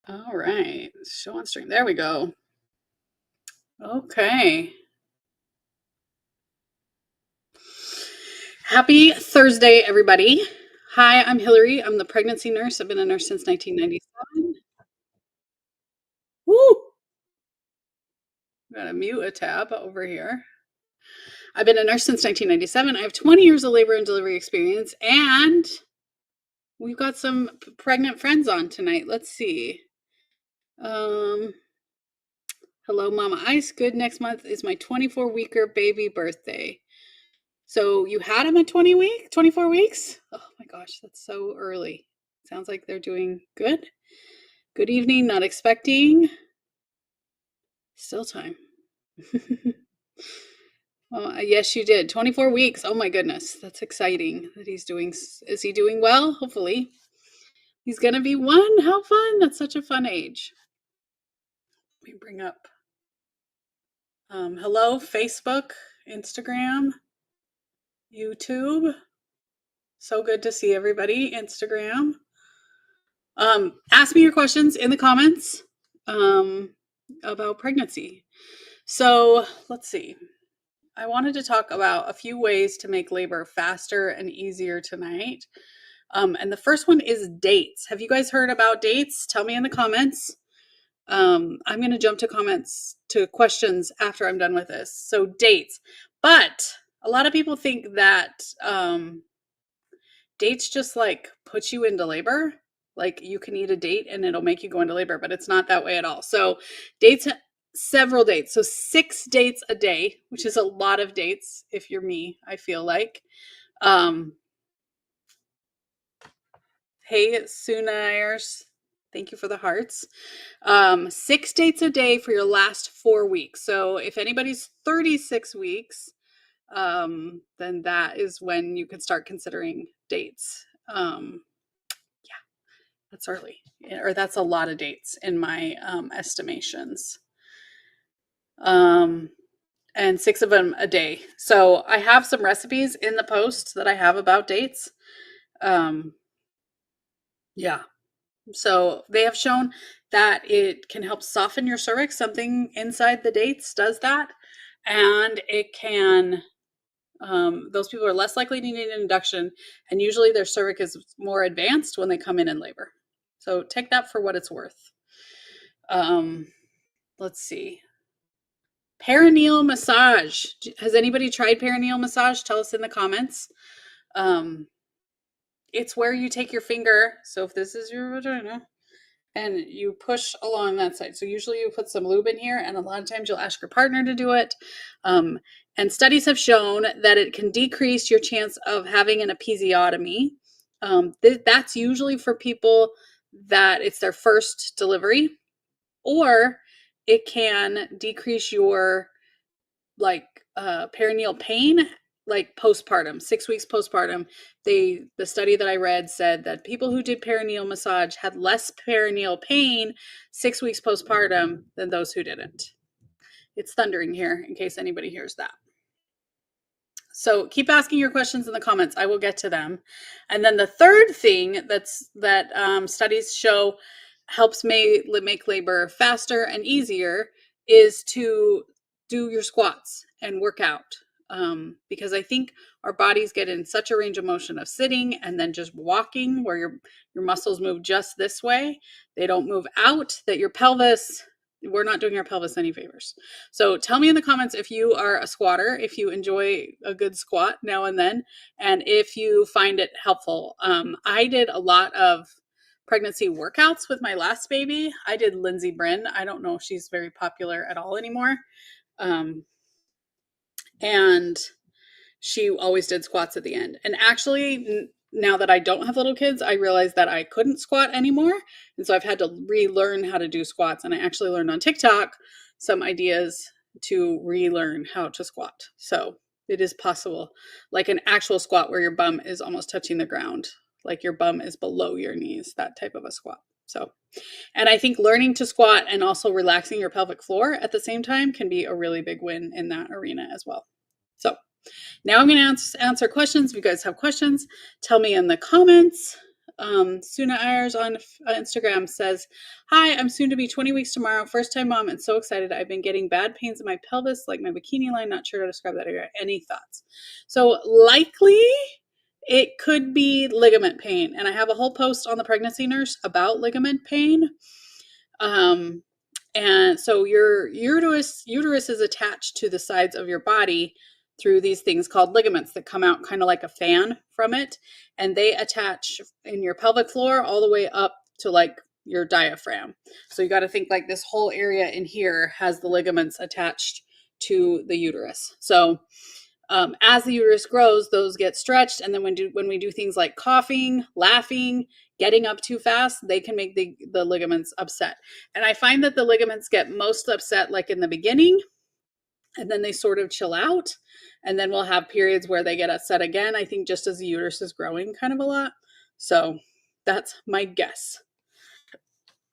All right. Show on stream. There we go. Okay. Happy Thursday, everybody. Hi, I'm Hillary. I'm the pregnancy nurse. I've been a nurse since 1997. Woo! I'm going to mute a tab over here. I've been a nurse since 1997. I have 20 years of labor and delivery experience, and we've got some pregnant friends on tonight. Let's see. Hello, Mama Ice. Good. Next month is my 24-weeker baby birthday. So you had him at 24 weeks? Oh my gosh, that's so early. Sounds like they're doing good. Good evening, not expecting. Still time. Well, yes, you did. 24 weeks. Oh my goodness. That's exciting that he's doing. Is he doing well? Hopefully. He's going to be 1. How fun. That's such a fun age. Let me bring up. Hello, Facebook, Instagram, YouTube. So good to see everybody. Instagram. Ask me your questions in the comments about pregnancy. So let's see. I wanted to talk about a few ways to make labor faster and easier tonight. And the first one is dates. Have you guys heard about dates? Tell me in the comments. I'm going to jump to questions after I'm done with this. So dates. But a lot of people think that dates just like put you into labor. Like you can eat a date and it'll make you go into labor, but it's not that way at all. So dates, several dates. So 6 dates a day, which is a lot of dates if you're me, I feel like. Hey, Sunairs, thank you for the hearts. 6 dates a day for your last 4 weeks. So if anybody's 36 weeks, then that is when you can start considering dates. That's early, or that's a lot of dates in my estimations. And 6 of them a day. So I have some recipes in the post that I have about dates. Yeah. So they have shown that it can help soften your cervix. Something inside the dates does that. And it can, those people are less likely to need an induction. And usually their cervix is more advanced when they come in labor. So take that for what it's worth. Let's see. Perineal massage. Has anybody tried perineal massage? Tell us in the comments. It's where you take your finger. So if this is your vagina, and you push along that side. So usually you put some lube in here, and a lot of times you'll ask your partner to do it. And studies have shown that it can decrease your chance of having an episiotomy. That's usually for people that it's their first delivery, or it can decrease your perineal pain, like postpartum, 6 weeks postpartum. The study that I read said that people who did perineal massage had less perineal pain 6 weeks postpartum than those who didn't. It's thundering here in case anybody hears that. So keep asking your questions in the comments. I will get to them. And then the third thing that studies show helps make labor faster and easier is to do your squats and work out. Because I think our bodies get in such a range of motion of sitting and then just walking, where your muscles move just this way. They don't move out, that your pelvis, we're not doing our pelvis any favors. So tell me in the comments if you are a squatter, if you enjoy a good squat now and then, and if you find it helpful. I did a lot of pregnancy workouts with my last baby. I did Lindsey Brin. I don't know if she's very popular at all anymore. And she always did squats at the end. And actually, now that I don't have little kids, I realized that I couldn't squat anymore. And so I've had to relearn how to do squats. And I actually learned on TikTok some ideas to relearn how to squat. So it is possible, like an actual squat where your bum is almost touching the ground, like your bum is below your knees, that type of a squat. So, and I think learning to squat and also relaxing your pelvic floor at the same time can be a really big win in that arena as well. So now I'm going to answer questions. If you guys have questions, tell me in the comments. Suna Ayers on Instagram says, "Hi, I'm soon to be 20 weeks tomorrow. First time mom and so excited. I've been getting bad pains in my pelvis, like my bikini line. Not sure how to describe that area. Any thoughts?" So likely it could be ligament pain. And I have a whole post on the pregnancy nurse about ligament pain. And so your uterus is attached to the sides of your body through these things called ligaments that come out kind of like a fan from it, and they attach in your pelvic floor all the way up to like your diaphragm. So you got to think like this whole area in here has the ligaments attached to the uterus. So as the uterus grows, those get stretched, and then when we do things like coughing, laughing, getting up too fast, they can make the ligaments upset. And I find that the ligaments get most upset like in the beginning, and then they sort of chill out, and then we'll have periods where they get upset again, I think just as the uterus is growing kind of a lot. So that's my guess.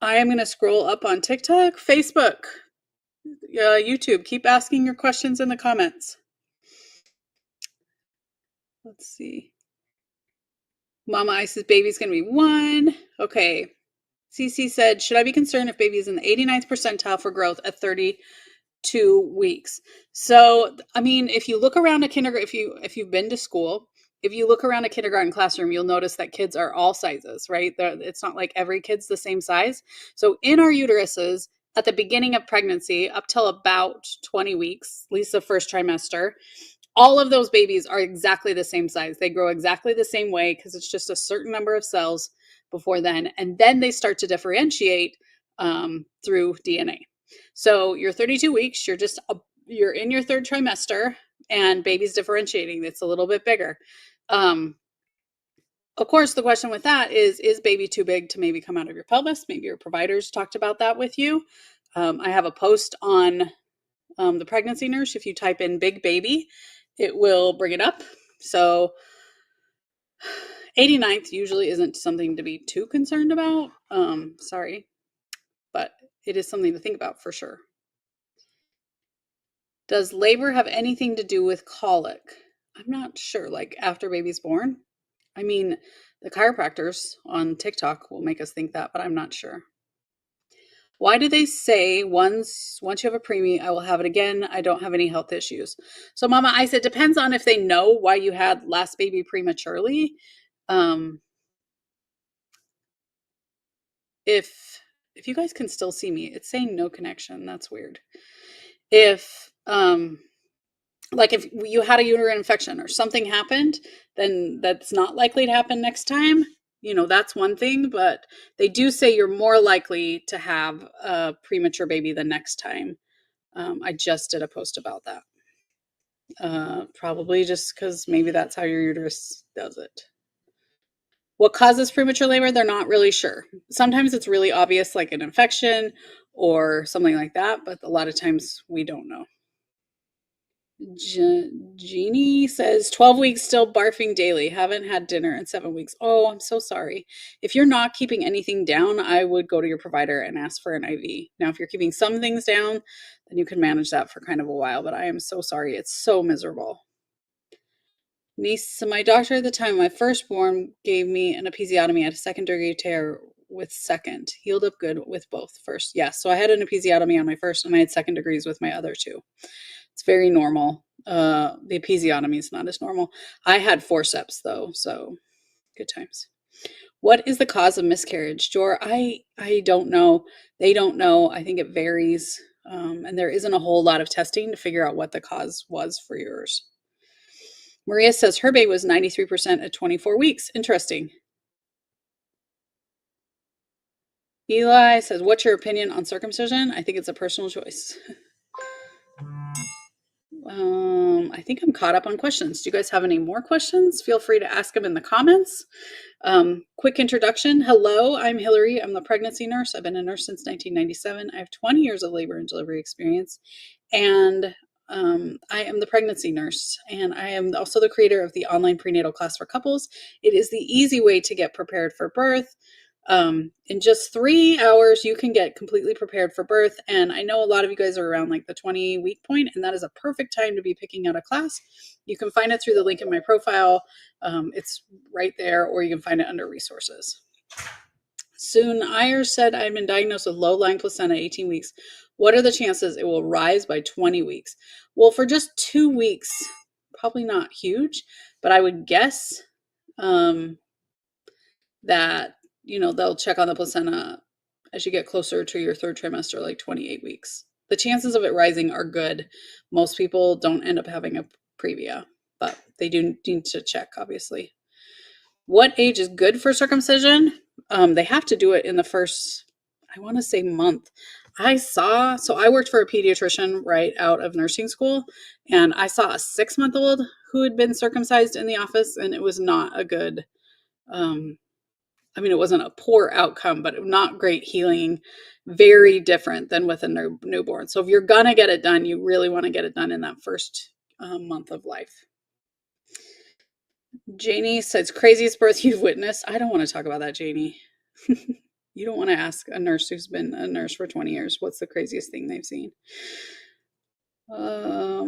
I am going to scroll up on TikTok, Facebook, YouTube. Keep asking your questions in the comments. Let's see. Mama Ice's baby's going to be 1. Okay. CC said, should I be concerned if baby is in the 89th percentile for growth at 32 weeks? So, I mean, if you look around a kindergarten, if you've been to school, if you look around a kindergarten classroom, you'll notice that kids are all sizes, right? It's not like every kid's the same size. So in our uteruses, at the beginning of pregnancy, up till about 20 weeks, at least the first trimester, all of those babies are exactly the same size. They grow exactly the same way because it's just a certain number of cells before then. And then they start to differentiate through DNA. So you're 32 weeks, you're in your third trimester, and baby's differentiating. It's a little bit bigger. Of course, the question with that is baby too big to maybe come out of your pelvis? Maybe your providers talked about that with you. I have a post on the pregnancy nurse. If you type in big baby, it will bring it up. So 89th usually isn't something to be too concerned about. Sorry, but it is something to think about for sure. Does labor have anything to do with colic? I'm not sure, like after baby's born. I mean, the chiropractors on TikTok will make us think that, but I'm not sure. Why do they say once you have a preemie, I will have it again? I don't have any health issues. So Mama Ice, it depends on if they know why you had last baby prematurely. If you guys can still see me, it's saying no connection. That's weird. If like if you had a uterine infection or something happened, then that's not likely to happen next time. That's one thing, but they do say you're more likely to have a premature baby the next time. I just did a post about that. Probably just because maybe that's how your uterus does it. What causes premature labor? They're not really sure. Sometimes it's really obvious, like an infection or something like that, but a lot of times we don't know. Jeannie says 12 weeks still barfing daily. Haven't had dinner in 7 weeks. Oh, I'm so sorry. If you're not keeping anything down, I would go to your provider and ask for an IV. Now, if you're keeping some things down, then you can manage that for kind of a while, but I am so sorry. It's so miserable. My doctor at the time, my firstborn, gave me an episiotomy at a second-degree tear with second. Healed up good with both first. Yeah, so I had an episiotomy on my first, and I had second degrees with my other two. It's very normal. The episiotomy is not as normal. I had forceps though, so good times. What is the cause of miscarriage, Jor? I don't know. They don't know. I think it varies, and there isn't a whole lot of testing to figure out what the cause was for yours. Maria says her baby was 93% at 24 weeks. Interesting. Eli says, what's your opinion on circumcision? I think it's a personal choice. I think I'm caught up on questions. Do you guys have any more questions? Feel free to ask them in the comments. Quick introduction. Hello, I'm Hillary. I'm the pregnancy nurse. I've been a nurse since 1997. I have 20 years of labor and delivery experience. And I am the pregnancy nurse. And I am also the creator of the online prenatal class for couples. It is the easy way to get prepared for birth. In just 3 hours, you can get completely prepared for birth. And I know a lot of you guys are around like the 20-week point, and that is a perfect time to be picking out a class. You can find it through the link in my profile. It's right there, or you can find it under resources. Soon Ayers said, I've been diagnosed with low-lying placenta 18 weeks. What are the chances it will rise by 20 weeks? Well, for just 2 weeks, probably not huge, but I would guess that, they'll check on the placenta as you get closer to your third trimester, like 28 weeks. The chances of it rising are good. Most people don't end up having a previa, but they do need to check, obviously. What age is good for circumcision? They have to do it in the first, I want to say, month. I worked for a pediatrician right out of nursing school, and I saw a 6-month-old who had been circumcised in the office, and it was not a good, it wasn't a poor outcome, but not great healing. Very different than with a newborn. So if you're going to get it done, you really want to get it done in that first month of life. Janie says, craziest birth you've witnessed. I don't want to talk about that, Janie. You don't want to ask a nurse who's been a nurse for 20 years what's the craziest thing they've seen. All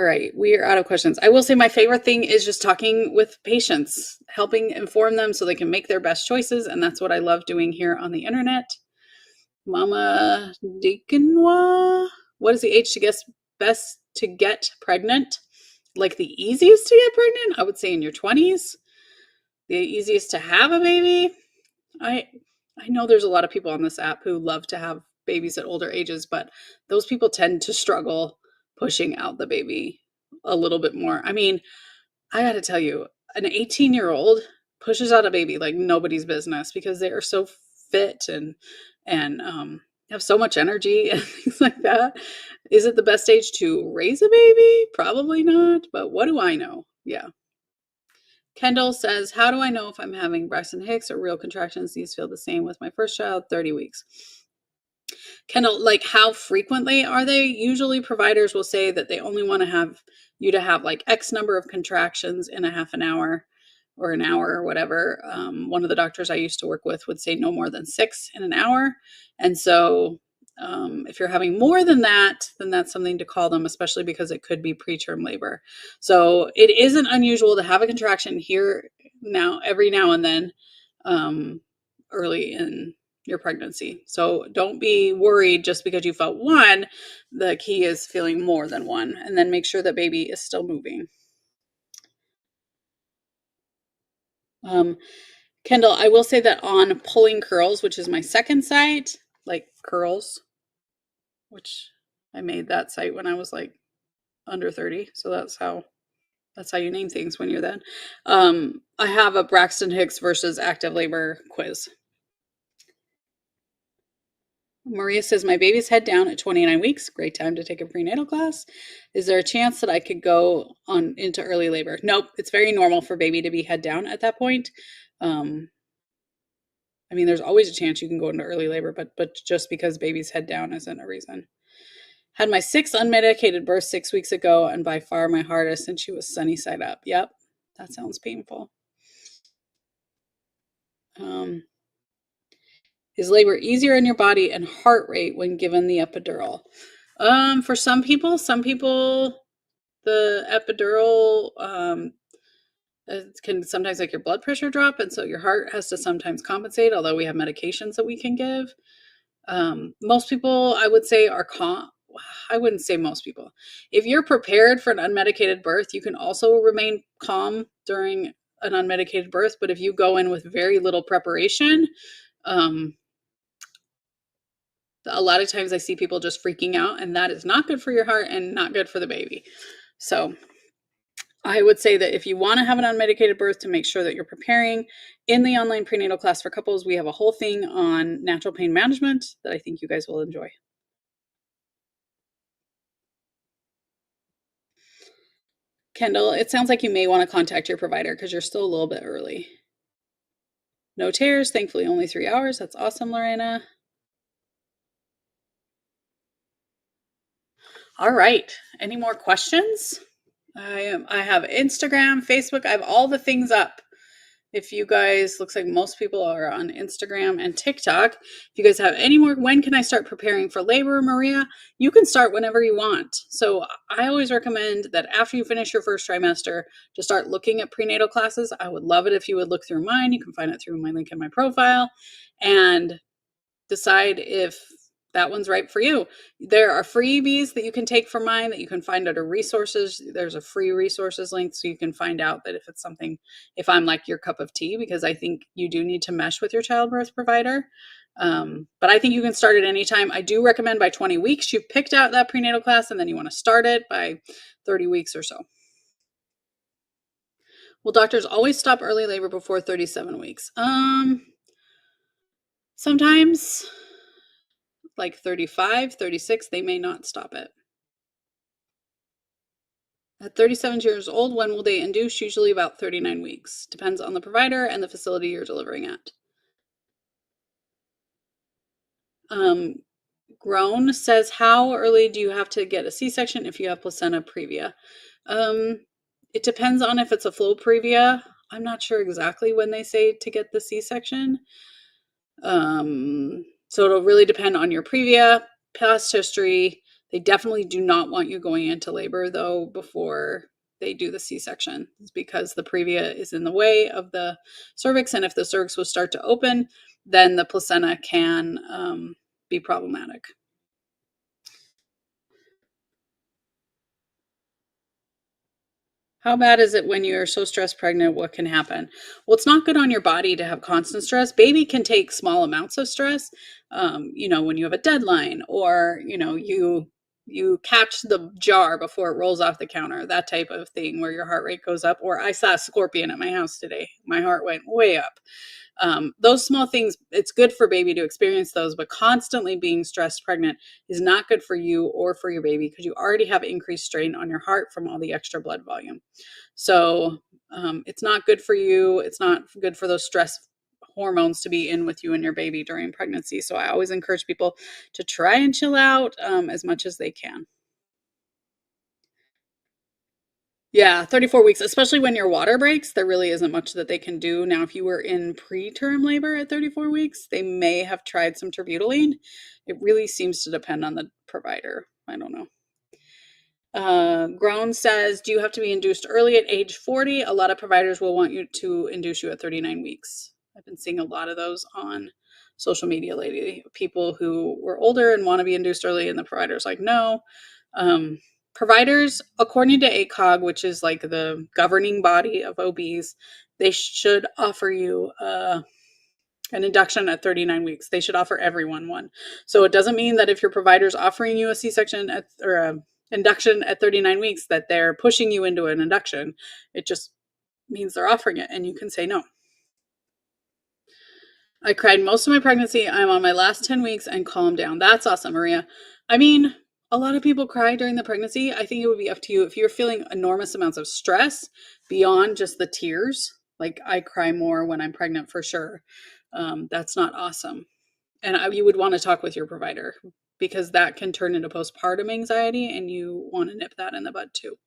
right, we are out of questions. I will say my favorite thing is just talking with patients, helping inform them so they can make their best choices, and that's what I love doing here on the internet. Mama Deaconwa, what is the age to guess best to get pregnant? Like the easiest to get pregnant? I would say in your 20s. The easiest to have a baby? I know there's a lot of people on this app who love to have babies at older ages, but those people tend to struggle pushing out the baby a little bit more. I got to tell you, an 18-year-old pushes out a baby like nobody's business because they are so fit and have so much energy and things like that. Is it the best age to raise a baby? Probably not, but what do I know? Yeah. Kendall says, how do I know if I'm having Braxton Hicks or real contractions? These feel the same with my first child, 30 weeks. Kendall, like how frequently are they? Usually providers will say that they only want to have you to have like X number of contractions in a half an hour or an hour or whatever. One of the doctors I used to work with would say no more than 6 in an hour. And so if you're having more than that, then that's something to call them, especially because it could be preterm labor. So it isn't unusual to have a contraction here every now and then early in your pregnancy. So don't be worried just because you felt one. The key is feeling more than one, and then make sure that baby is still moving. Kendall, I will say that on Pulling Curls, which is my second site, like curls, which I made that site when I was like under 30. So that's how you name things when you're then. I have a Braxton Hicks versus active labor quiz. Maria says, my baby's head down at 29 weeks. Great time to take a prenatal class. Is there a chance that I could go on into early labor? Nope. It's very normal for baby to be head down at that point. There's always a chance you can go into early labor, but just because baby's head down isn't a reason. Had my 6th unmedicated birth 6 weeks ago, and by far my hardest, and she was sunny side up. Yep. That sounds painful. Is labor easier on your body and heart rate when given the epidural? For some people, the epidural it can sometimes make your blood pressure drop, and so your heart has to sometimes compensate, although we have medications that we can give. Most people, I would say, are calm. I wouldn't say most people. If you're prepared for an unmedicated birth, you can also remain calm during an unmedicated birth, but if you go in with very little preparation, a lot of times I see people just freaking out, and that is not good for your heart and not good for the baby. So I would say that if you want to have an unmedicated birth, to make sure that you're preparing. In the online prenatal class for couples, we have a whole thing on natural pain management that I think you guys will enjoy. Kendall, it sounds like you may want to contact your provider because you're still a little bit early. No tears, thankfully only 3 hours. That's awesome, Lorena. All right. Any more questions? I have Instagram, Facebook. I have all the things up. If you guys, looks like most people are on Instagram and TikTok. If you guys have any more, when can I start preparing for labor, Maria? You can start whenever you want. So I always recommend that after you finish your first trimester, to start looking at prenatal classes. I would love it if you would look through mine. You can find it through my link in my profile and decide if that one's right for you. There are freebies that you can take from mine that you can find under resources. There's a free resources link so you can find out that if it's something, if I'm like your cup of tea, because I think you do need to mesh with your childbirth provider. But I think you can start at any time. I do recommend by 20 weeks you've picked out that prenatal class and then you want to start it by 30 weeks or so. Will doctors always stop early labor before 37 weeks? Sometimes, like 35, 36, they may not stop it. At 37 years old, when will they induce? Usually about 39 weeks. Depends on the provider and the facility you're delivering at. Grown says, how early do you have to get a C-section if you have placenta previa? It depends on if it's a flow previa. I'm not sure exactly when they say to get the C-section. So it'll really depend on your previa, past history. They definitely do not want you going into labor though before they do the C-section, because the previa is in the way of the cervix, and if the cervix will start to open, then the placenta can be problematic. How bad is it when you're so stressed pregnant? What can happen? Well, it's not good on your body to have constant stress. Baby can take small amounts of stress. When you have a deadline, or you catch the jar before it rolls off the counter, that type of thing where your heart rate goes up. Or I saw a scorpion at my house today. My heart went way up. Those small things, it's good for baby to experience those, but constantly being stressed pregnant is not good for you or for your baby, because you already have increased strain on your heart from all the extra blood volume. So it's not good for you. It's not good for those stress hormones to be in with you and your baby during pregnancy. So I always encourage people to try and chill out as much as they can. Yeah, 34 weeks, especially when your water breaks, there really isn't much that they can do. Now, if you were in preterm labor at 34 weeks, they may have tried some terbutaline. It really seems to depend on the provider. I don't know. Grown says, do you have to be induced early at age 40? A lot of providers will want you to induce you at 39 weeks. I've been seeing a lot of those on social media lately. People who were older and want to be induced early, and the provider's like, no. Providers, according to ACOG, which is like the governing body of OBs, they should offer you an induction at 39 weeks. They should offer everyone one. So it doesn't mean that if your provider's offering you a C-section or a induction at 39 weeks that they're pushing you into an induction. It just means they're offering it, and you can say no. I cried most of my pregnancy. I'm on my last 10 weeks and calm down. That's awesome, Maria. I mean, a lot of people cry during the pregnancy. I think it would be up to you. If you're feeling enormous amounts of stress beyond just the tears, like I cry more when I'm pregnant for sure. That's not awesome. And you would want to talk with your provider, because that can turn into postpartum anxiety, and you want to nip that in the bud too.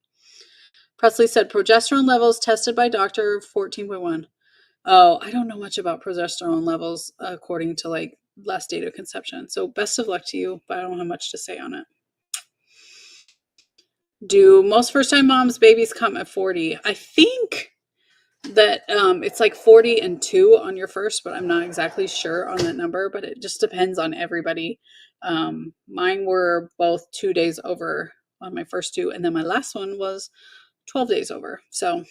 Presley said progesterone levels tested by doctor 14.1. Oh, I don't know much about progesterone levels according to like last date of conception. So best of luck to you, but I don't have much to say on it. Do most first time moms babies come at 40? I think that it's like 40 and 2 on your first, but I'm not exactly sure on that number, but it just depends on everybody. Mine were both 2 days over on my first two, and then my last one was 12 days over. So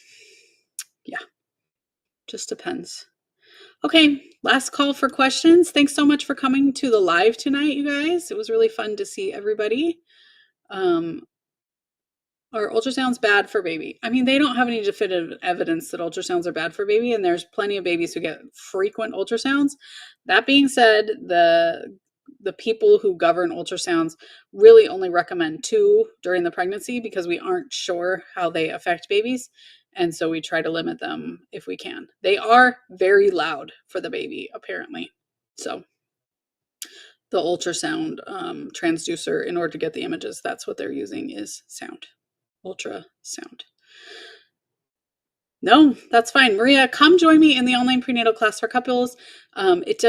yeah, just depends. Okay, last call for questions. Thanks so much for coming to the live tonight, you guys. It was really fun to see everybody. Are ultrasounds bad for baby? I mean, they don't have any definitive evidence that ultrasounds are bad for baby, and there's plenty of babies who get frequent ultrasounds. That being said, the people who govern ultrasounds really only recommend 2 during the pregnancy, because we aren't sure how they affect babies, and so we try to limit them if we can. They are very loud for the baby, apparently. So the ultrasound transducer, in order to get the images, that's what they're using, is sound. Ultrasound. No, that's fine. Maria, come join me in the online prenatal class for couples. It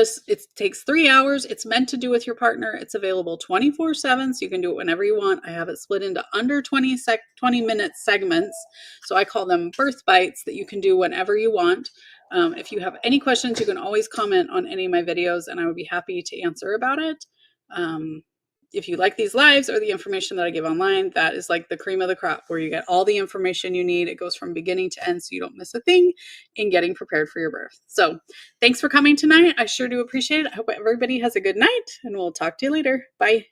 takes 3 hours. It's meant to do with your partner. It's available 24/7, so you can do it whenever you want. I have it split into under 20-minute segments. So I call them birth bites that you can do whenever you want. If you have any questions, you can always comment on any of my videos and I would be happy to answer about it. If you like these lives or the information that I give online, that is like the cream of the crop where you get all the information you need. It goes from beginning to end so you don't miss a thing in getting prepared for your birth. So thanks for coming tonight. I sure do appreciate it. I hope everybody has a good night and we'll talk to you later. Bye.